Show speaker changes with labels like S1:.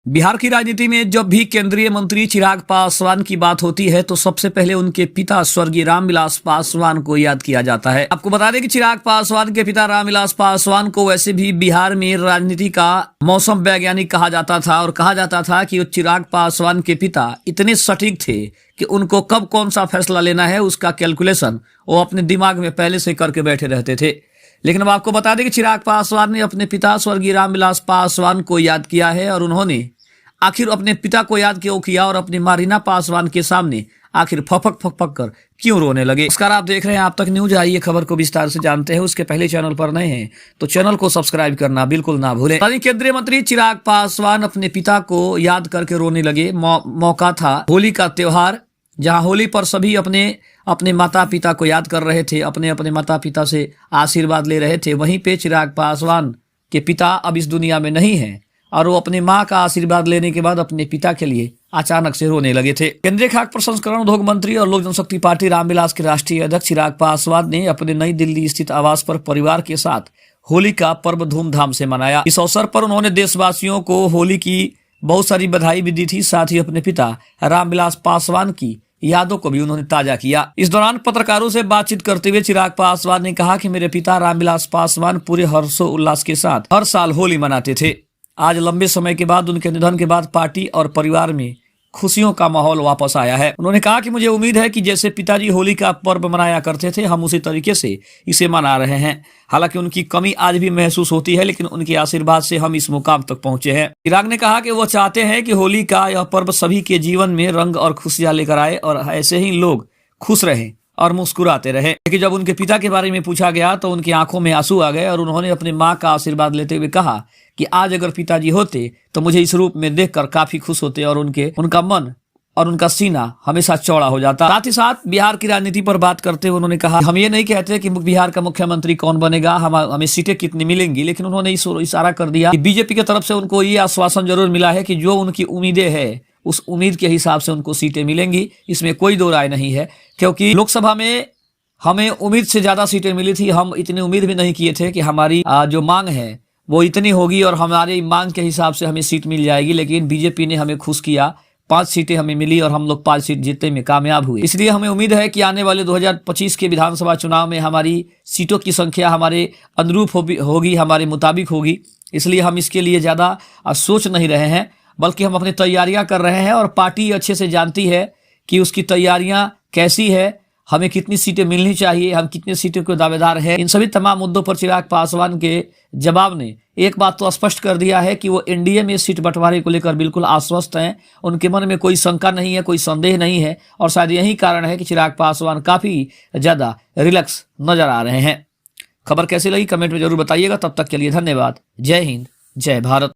S1: बिहार की राजनीति में जब भी केंद्रीय मंत्री चिराग पासवान की बात होती है तो सबसे पहले उनके पिता स्वर्गीय रामविलास पासवान को याद किया जाता है। आपको बता दें कि चिराग पासवान के पिता रामविलास पासवान को वैसे भी बिहार में राजनीति का मौसम वैज्ञानिक कहा जाता था और कहा जाता था कि चिराग पासवान के पिता इतने सटीक थे कि उनको कब कौन सा फैसला लेना है उसका कैलकुलेशन वो अपने दिमाग में पहले से करके बैठे रहते थे। लेकिन अब आपको बता दें कि चिराग पासवान ने अपने पिता स्वर्गीय रामविलास पासवान को याद किया है और उन्होंने आखिर अपने पिता को याद क्यों किया और अपनी रीना पासवान के सामने आखिर फपक फपक कर क्यों रोने लगे। नमस्कार, आप देख रहे हैं आप तक न्यूज। आइए खबर को विस्तार से जानते हैं। उसके पहले चैनल पर नए हैं तो चैनल को सब्सक्राइब करना बिल्कुल ना भूलें। केंद्रीय मंत्री चिराग पासवान अपने पिता को याद करके रोने लगे। मौका था होली का त्योहार, जहां होली पर सभी अपने माता पिता को याद कर रहे थे, अपने माता पिता से आशीर्वाद ले रहे थे। वहीं पे चिराग पासवान के पिता अब इस दुनिया में नहीं है और वो अपने मां का आशीर्वाद लेने के बाद अपने पिता के लिए अचानक से रोने लगे थे। केंद्रीय खाद्य प्रसंस्करण उद्योग मंत्री और लोक जनशक्ति पार्टी रामविलास के राष्ट्रीय अध्यक्ष चिराग पासवान ने अपने नई दिल्ली स्थित आवास पर परिवार के साथ होली का पर्व धूमधाम से मनाया। इस अवसर पर उन्होंने देशवासियों को होली की बहुत सारी बधाई भी दी थी। साथ ही अपने पिता रामविलास पासवान की यादों को भी उन्होंने ताजा किया। इस दौरान पत्रकारों से बातचीत करते हुए चिराग पासवान ने कहा कि मेरे पिता रामविलास पासवान पूरे हर्षोल्लास के साथ हर साल होली मनाते थे। आज लंबे समय के बाद उनके निधन के बाद पार्टी और परिवार में खुशियों का माहौल वापस आया है। उन्होंने कहा कि मुझे उम्मीद है कि जैसे पिताजी होली का पर्व मनाया करते थे हम उसी तरीके से इसे मना रहे हैं। हालांकि उनकी कमी आज भी महसूस होती है, लेकिन उनके आशीर्वाद से हम इस मुकाम तक पहुंचे हैं। चिराग ने कहा कि वो चाहते हैं कि होली का यह पर्व सभी के जीवन में रंग और खुशियां लेकर आए और ऐसे ही लोग खुश रहें और मुस्कुराते रहे। लेकिन जब उनके पिता के बारे में पूछा गया तो उनकी आंखों में आंसू आ गए और उन्होंने अपनी मां का आशीर्वाद लेते हुए कहा कि आज अगर पिताजी होते तो मुझे इस रूप में देखकर काफी खुश होते और उनका मन और उनका सीना हमेशा चौड़ा हो जाता। साथ ही साथ बिहार की राजनीति पर बात करते हुए उन्होंने कहा हम ये नहीं कहते कि बिहार का मुख्यमंत्री कौन बनेगा, हमें सीटें कितनी मिलेंगी, लेकिन उन्होंने इशारा कर दिया कि बीजेपी की तरफ से उनको ये आश्वासन जरूर मिला है कि जो उनकी उम्मीदें है उस उम्मीद के हिसाब से उनको सीटें मिलेंगी। इसमें कोई दो राय नहीं है, क्योंकि लोकसभा में हमें उम्मीद से ज्यादा सीटें मिली थी। हम इतनी उम्मीद भी नहीं किए थे कि हमारी जो मांग है वो इतनी होगी और हमारी मांग के हिसाब से हमें सीट मिल जाएगी, लेकिन बीजेपी ने हमें खुश किया। 5 सीटें हमें मिली और हम लोग 5 सीट जीतने में कामयाब हुए। इसलिए हमें उम्मीद है कि आने वाले 2025 के विधानसभा चुनाव में हमारी सीटों की संख्या हमारे अनुरूप होगी, हमारे मुताबिक होगी। इसलिए हम इसके लिए ज्यादा सोच नहीं रहे हैं, बल्कि हम अपनी तैयारियां कर रहे हैं और पार्टी अच्छे से जानती है कि उसकी तैयारियां कैसी है, हमें कितनी सीटें मिलनी चाहिए, हम कितनी सीटों के दावेदार हैं। इन सभी तमाम मुद्दों पर चिराग पासवान के जवाब ने एक बात तो स्पष्ट कर दिया है कि वो एनडीए में सीट बंटवारे को लेकर बिल्कुल आश्वस्त हैं। उनके मन में कोई शंका नहीं है, कोई संदेह नहीं है और शायद यही कारण है कि चिराग पासवान काफी ज्यादा रिलैक्स नजर आ रहे हैं। खबर कैसी लगी कमेंट में जरूर बताइएगा। तब तक के लिए धन्यवाद। जय हिंद, जय भारत।